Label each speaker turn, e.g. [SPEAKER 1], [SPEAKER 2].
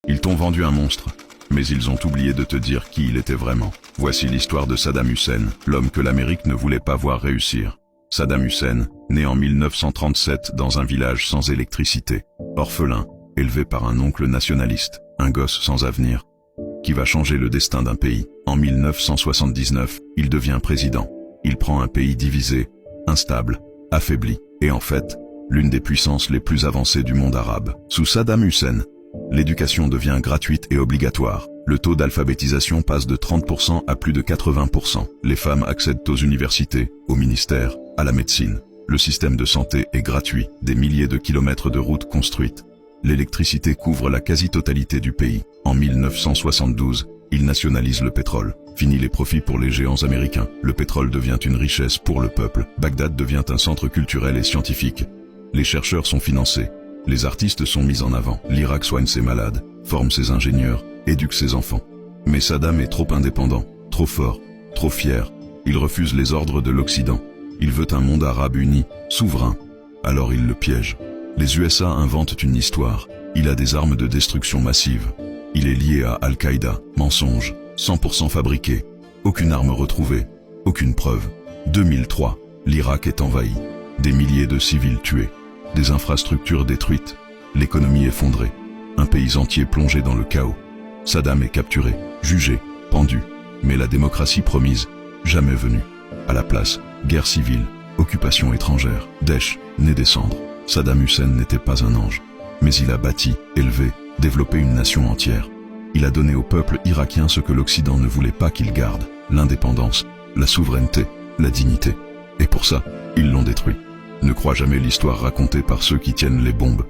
[SPEAKER 1] Ils t'ont vendu un monstre, mais ils ont oublié de te dire qui il était vraiment. Voici l'histoire de Saddam Hussein, l'homme que l'Amérique ne voulait pas voir réussir. Saddam Hussein, né en 1937 dans un village sans électricité, orphelin, élevé par un oncle nationaliste, un gosse sans avenir, qui va changer le destin d'un pays. En 1979, il devient président. Il prend un pays divisé, instable, affaibli, et en fait, l'une des puissances les plus avancées du monde arabe. Sous Saddam Hussein, l'éducation devient gratuite et obligatoire. Le taux d'alphabétisation passe de 30% à plus de 80%. Les femmes accèdent aux universités, aux ministères, à la médecine. Le système de santé est gratuit. Des milliers de kilomètres de routes construites. L'électricité couvre la quasi-totalité du pays. En 1972, il nationalise le pétrole. Fini les profits pour les géants américains. Le pétrole devient une richesse pour le peuple. Bagdad devient un centre culturel et scientifique. Les chercheurs sont financés. Les artistes sont mis en avant. L'Irak soigne ses malades, forme ses ingénieurs, éduque ses enfants. Mais Saddam est trop indépendant, trop fort, trop fier. Il refuse les ordres de l'Occident. Il veut un monde arabe uni, souverain. Alors il le piège. Les USA inventent une histoire. Il a des armes de destruction massive. Il est lié à Al-Qaïda. Mensonge. 100% fabriqué. Aucune arme retrouvée. Aucune preuve. 2003. L'Irak est envahi. Des milliers de civils tués. Des infrastructures détruites. L'économie effondrée. Un pays entier plongé dans le chaos. Saddam est capturé, jugé, pendu. Mais la démocratie promise, jamais venue. À la place, guerre civile, occupation étrangère, Daesh, né des cendres. Saddam Hussein n'était pas un ange. Mais il a bâti, élevé, développé une nation entière. Il a donné au peuple irakien ce que l'Occident ne voulait pas qu'il garde, l'indépendance, la souveraineté, la dignité. Et pour ça, ils l'ont détruit. Ne crois jamais l'histoire racontée par ceux qui tiennent les bombes.